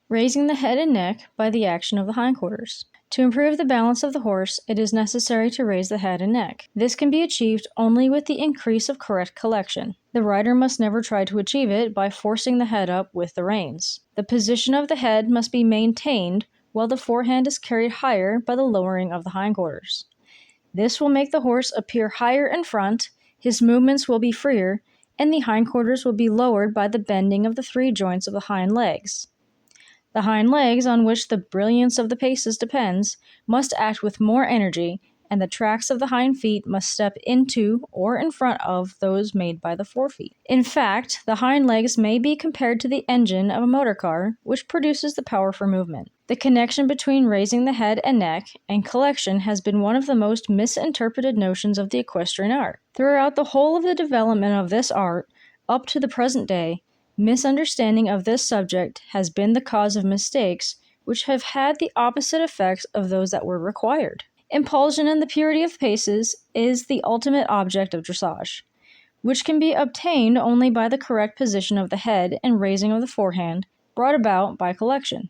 Raising the head and neck by the action of the hindquarters. To improve the balance of the horse, it is necessary to raise the head and neck. This can be achieved only with the increase of correct collection. The rider must never try to achieve it by forcing the head up with the reins. The position of the head must be maintained while the forehand is carried higher by the lowering of the hindquarters. This will make the horse appear higher in front, his movements will be freer, and the hindquarters will be lowered by the bending of the three joints of the hind legs. The hind legs, on which the brilliance of the paces depends, must act with more energy, and the tracks of the hind feet must step into or in front of those made by the forefeet. In fact, the hind legs may be compared to the engine of a motor car, which produces the power for movement. The connection between raising the head and neck and collection has been one of the most misinterpreted notions of the equestrian art. Throughout the whole of the development of this art, up to the present day, misunderstanding of this subject has been the cause of mistakes which have had the opposite effects of those that were required. Impulsion and the purity of paces is the ultimate object of dressage, which can be obtained only by the correct position of the head and raising of the forehand, brought about by collection.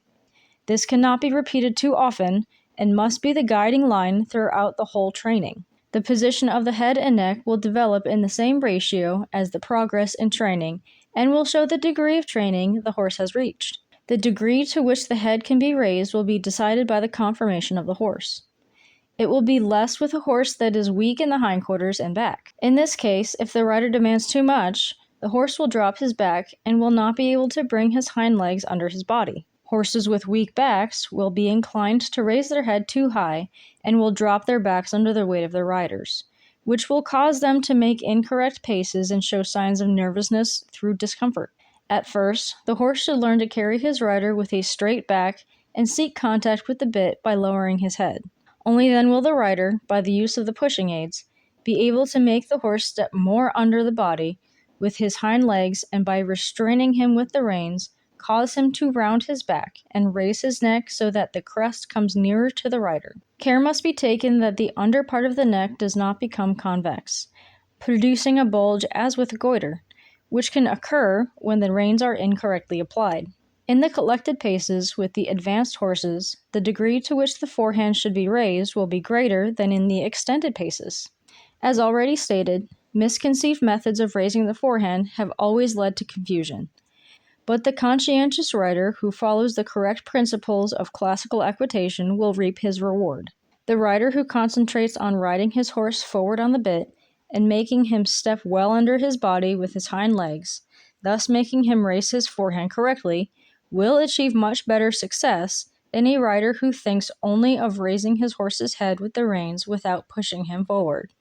This cannot be repeated too often, and must be the guiding line throughout the whole training. The position of the head and neck will develop in the same ratio as the progress in training, and will show the degree of training the horse has reached. The degree to which the head can be raised will be decided by the conformation of the horse. It will be less with a horse that is weak in the hindquarters and back. In this case, if the rider demands too much, the horse will drop his back and will not be able to bring his hind legs under his body. Horses with weak backs will be inclined to raise their head too high and will drop their backs under the weight of their riders, which will cause them to make incorrect paces and show signs of nervousness through discomfort. At first, the horse should learn to carry his rider with a straight back and seek contact with the bit by lowering his head. Only then will the rider, by the use of the pushing aids, be able to make the horse step more under the body with his hind legs, and by restraining him with the reins, cause him to round his back and raise his neck so that the crest comes nearer to the rider. Care must be taken that the under part of the neck does not become convex, producing a bulge as with goiter, which can occur when the reins are incorrectly applied. In the collected paces with the advanced horses, the degree to which the forehand should be raised will be greater than in the extended paces. As already stated, misconceived methods of raising the forehand have always led to confusion. But the conscientious rider who follows the correct principles of classical equitation will reap his reward. The rider who concentrates on riding his horse forward on the bit and making him step well under his body with his hind legs, thus making him raise his forehand correctly, will achieve much better success than a rider who thinks only of raising his horse's head with the reins without pushing him forward.